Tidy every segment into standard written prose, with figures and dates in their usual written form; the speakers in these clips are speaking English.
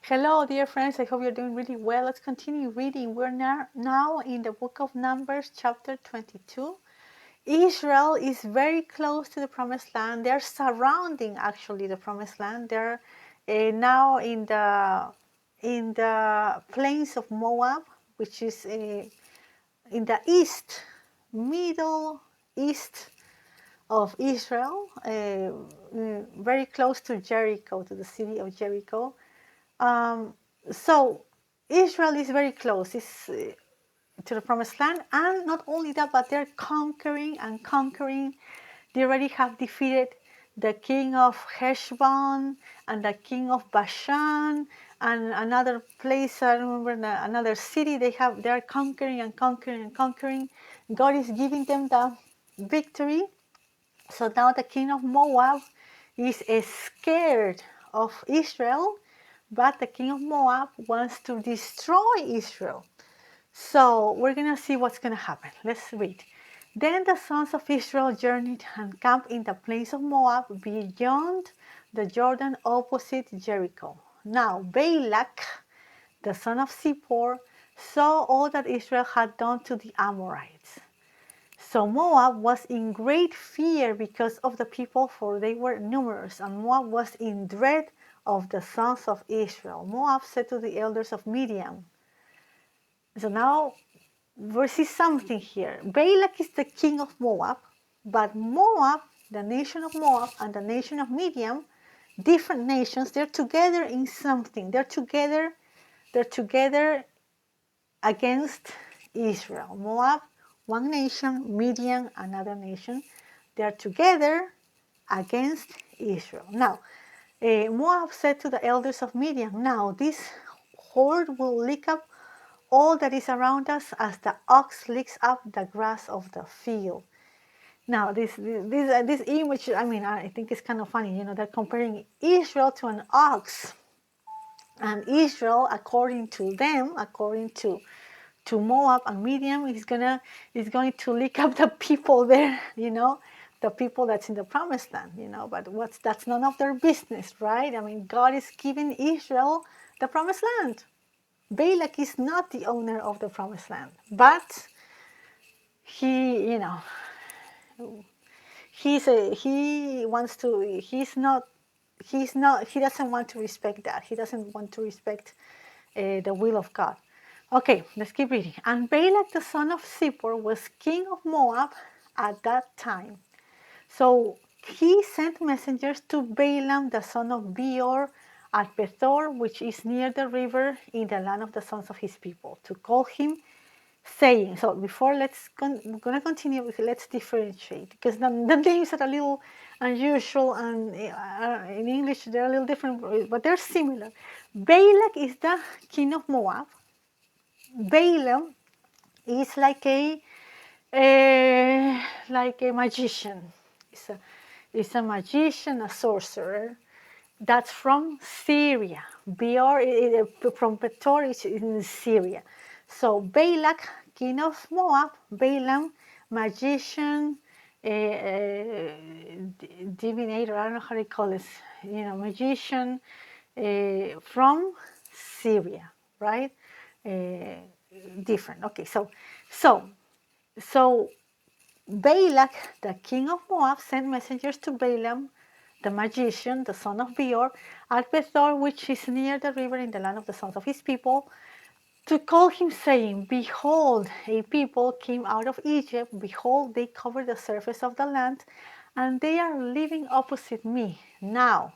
Hello, dear friends. I hope you're doing really well. Let's continue reading. We're now in the book of Numbers, chapter 22. Israel is very close to the promised land. They're surrounding actually the promised land. They're now in the plains of Moab, which is in the east, middle east of Israel, very close to Jericho, to the city of Jericho. Um, so Israel is very close. It's to the promised land, and not only that, but they're conquering and conquering. They already have defeated the king of Heshbon and the king of Bashan and another place, I don't remember, another city. They are conquering and conquering and conquering. God is giving them the victory. So now the king of Moab is scared of Israel, but the king of Moab wants to destroy Israel. So we're going to see what's going to happen. Let's read. Then the sons of Israel journeyed and camped in the plains of Moab beyond the Jordan opposite Jericho. Now Balak, the son of Zippor, saw all that Israel had done to the Amorites. So Moab was in great fear because of the people, for they were numerous, and Moab was in dread of the sons of Israel. Moab said to the elders of Midian. So now we see something here. Balak is the king of Moab, but Moab, the nation of Moab, and the nation of Midian, different nations, they're together in something. They're together against Israel. Moab, one nation, Midian, another nation. They are together against Israel. Now, Moab said to the elders of Midian, now this horde will lick up all that is around us as the ox licks up the grass of the field. Now, this image, I think it's kind of funny, they're comparing Israel to an ox. And Israel, according to them, according to Moab and Midian, is going to lick up the people there, the people that's in the promised land, but that's none of their business, right? I mean, God is giving Israel the promised land. Balak is not the owner of the promised land, but he, he doesn't want to respect that. He doesn't want to respect the will of God. Okay, let's keep reading. And Balak the son of Zippor was king of Moab at that time. So he sent messengers to Balaam the son of Beor at Pethor, which is near the river in the land of the sons of his people, to call him, saying. So before I'm going to continue with, let's differentiate, because the names are a little unusual, and in English they're a little different, but they're similar. Balak is the king of Moab. Balaam is like a magician. It's a magician, a sorcerer. That's from Syria. Beor from Petor is in Syria. So Balak, king of Moab, Balaam, magician, divinator, I don't know how to call this, magician from Syria, right? Different. Okay, so Balak, the king of Moab, sent messengers to Balaam, the magician, the son of Beor, at Pethor, which is near the river in the land of the sons of his people, to call him, saying, behold, a people came out of Egypt. Behold, they cover the surface of the land, and they are living opposite me now.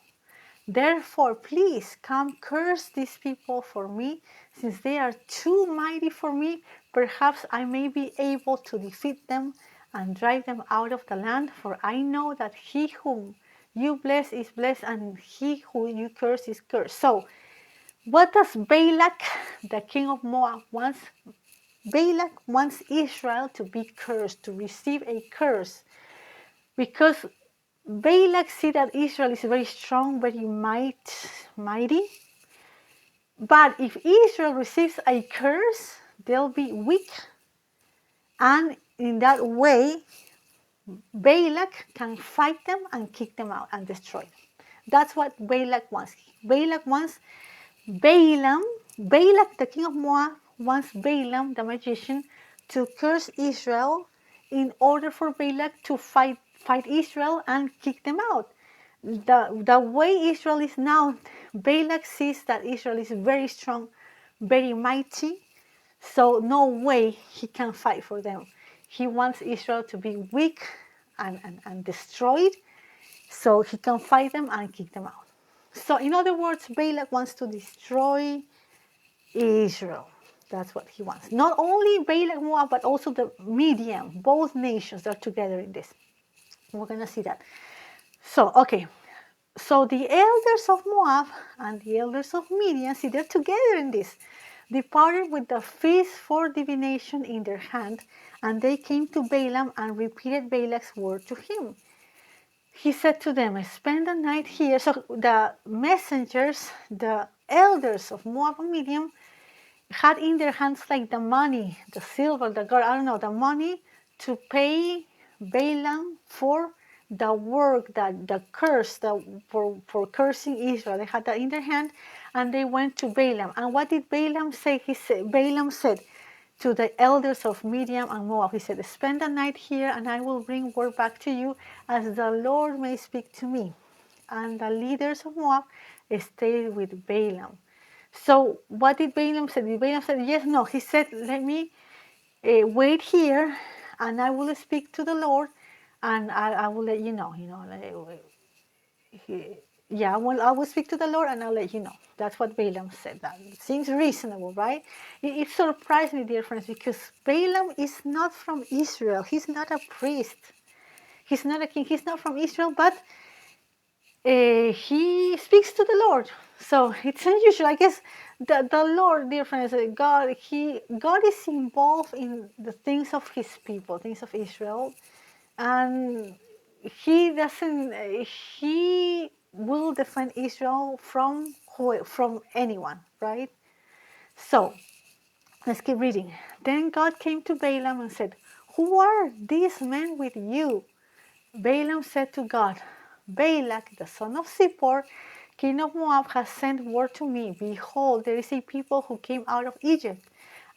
Therefore, please come curse these people for me, since they are too mighty for me. Perhaps I may be able to defeat them and drive them out of the land. For I know that he whom you bless is blessed, and he whom you curse is cursed. So, what does Balak, the king of Moab, wants? Balak wants Israel to be cursed, to receive a curse, because Balak sees that Israel is very strong, very mighty. But if Israel receives a curse, they'll be weak. And in that way, Balak can fight them and kick them out and destroy them. That's what Balak wants. Balak wants Balak, the king of Moab, wants Balaam, the magician, to curse Israel in order for Balak to fight Israel and kick them out. The way Israel is now, Balak sees that Israel is very strong, very mighty, so no way he can fight for them. He wants Israel to be weak and destroyed so he can fight them and kick them out. So in other words, Balak wants to destroy Israel. That's what he wants. Not only Balak, Moab, but also the Midian. Both nations are together in this. We're going to see that. So, okay. So the elders of Moab and the elders of Midian, see, they're together in this. Departed with the feast for divination in their hand, and they came to Balaam and repeated Balak's word to him. He said to them, spend the night here. So the messengers, the elders of Moab and Midian, had in their hands like the money, the silver, the gold, I don't know, the money to pay Balaam for the work, the curse, for cursing Israel. They had that in their hand, and they went to Balaam. And what did Balaam say? Balaam said to the elders of Midian and Moab, he said, spend the night here, and I will bring word back to you as the Lord may speak to me. And the leaders of Moab stayed with Balaam. So what did Balaam say? Did Balaam say yes? No. He said, let me wait here, and I will speak to the Lord, and I will let you know. Yeah, I will speak to the Lord, and I'll let you know. That's what Balaam said. That seems reasonable, right? It surprised me, dear friends, because Balaam is not from Israel. He's not a priest. He's not a king. He's not from Israel, but he speaks to the Lord. So it's unusual. I guess the Lord, dear friends, God is involved in the things of his people, things of Israel. And he doesn't, he will defend Israel from anyone, right? So let's keep reading. Then God came to Balaam and said, who are these men with you? Balaam said to God, Balak, the son of Zippor, king of Moab, has sent word to me. Behold, there is a people who came out of Egypt,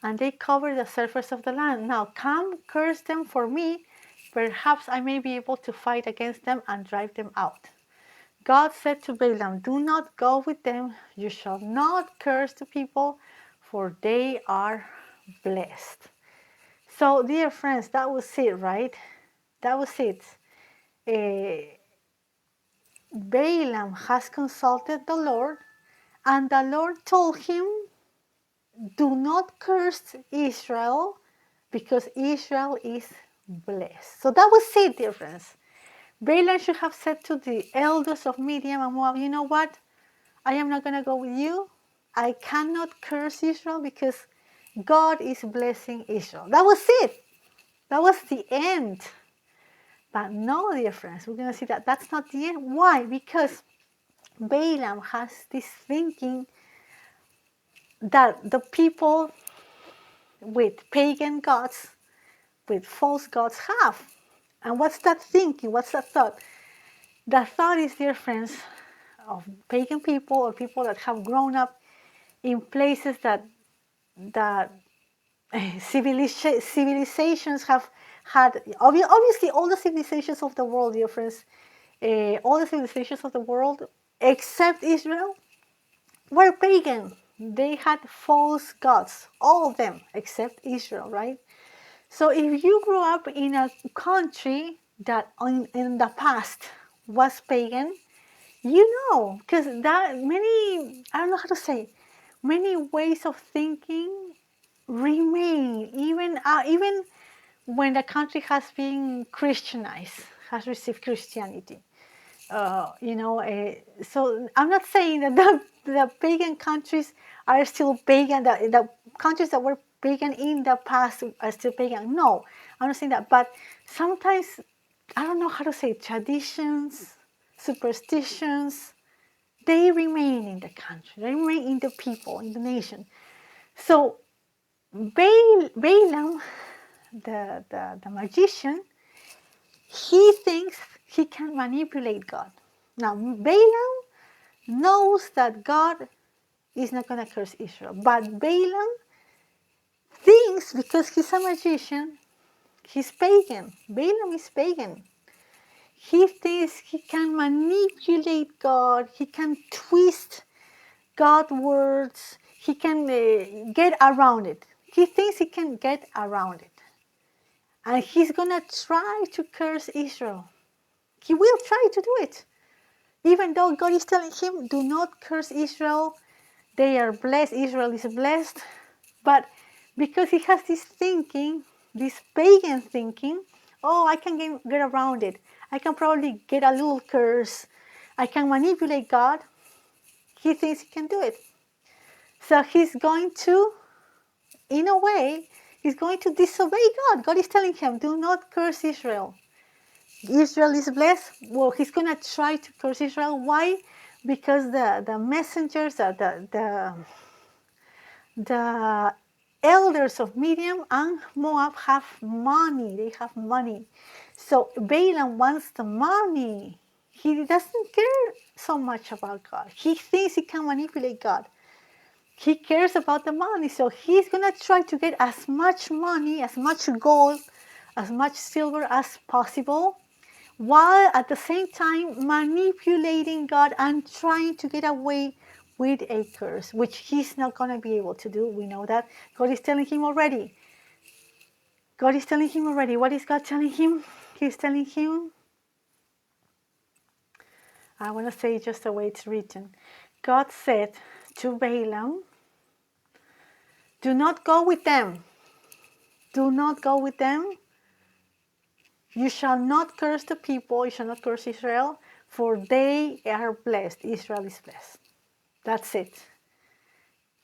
and they cover the surface of the land. Now come, curse them for me. Perhaps I may be able to fight against them and drive them out. God said to Balaam, do not go with them. You shall not curse the people, for they are blessed. So, dear friends, that was it, right? That was it. Balaam has consulted the Lord, and the Lord told him, do not curse Israel, because Israel is blessed. So that was it, dear friends. Balaam should have said to the elders of Midian and Moab, you know what? I am not going to go with you. I cannot curse Israel because God is blessing Israel. That was it. That was the end. But no, dear friends, we're going to see that that's not the end. Why? Because Balaam has this thinking that the people with pagan gods, with false gods have. And what's that thinking? What's that thought? The thought is, dear friends, of pagan people or people that have grown up in places that civilizations have had. Obviously, all the civilizations of the world, dear friends, all the civilizations of the world except Israel were pagan. They had false gods, all of them except Israel, right? So if you grew up in a country that in the past was pagan, you know, because that many, I don't know how to say, many ways of thinking remain even when the country has been Christianized, has received Christianity. So I'm not saying that the pagan countries are still pagan, the countries that were pagan in the past are still pagan. No, I'm not saying that. But sometimes, I don't know how to say, traditions, superstitions, they remain in the country, they remain in the people, in the nation. So Balaam, the magician, he thinks he can manipulate God. Now, Balaam knows that God is not going to curse Israel. But Balaam thinks, because he's a magician, he's pagan. Balaam is pagan. He thinks he can manipulate God. He can twist God's words. He can get around it. He thinks he can get around it. And he's going to try to curse Israel. He will try to do it. Even though God is telling him, do not curse Israel. They are blessed. Israel is blessed. But because he has this thinking, this pagan thinking, oh, I can get around it. I can probably get a little curse. I can manipulate God. He thinks he can do it. So he's going to, in a way, he's going to disobey God. God is telling him, do not curse Israel. Israel is blessed. Well, he's going to try to curse Israel. Why? Because the messengers, the elders of Midian and Moab have money. They have money. So Balaam wants the money. He doesn't care so much about God. He thinks he can manipulate God. He cares about the money. So he's going to try to get as much money, as much gold, as much silver as possible, while at the same time manipulating God and trying to get away with a curse, which he's not going to be able to do. We know that. God is telling him already. God is telling him already. What is God telling him? He's telling him, I want to say just the way it's written. God said to Balaam, do not go with them. Do not go with them. You shall not curse the people. You shall not curse Israel, for they are blessed. Israel is blessed. That's it.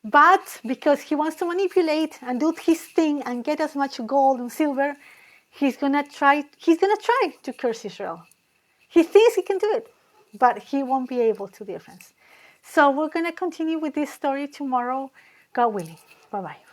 But because he wants to manipulate and do his thing and get as much gold and silver, he's gonna try to curse Israel. He thinks he can do it, but he won't be able to, dear friends. So we're gonna continue with this story tomorrow, God willing. Bye-bye.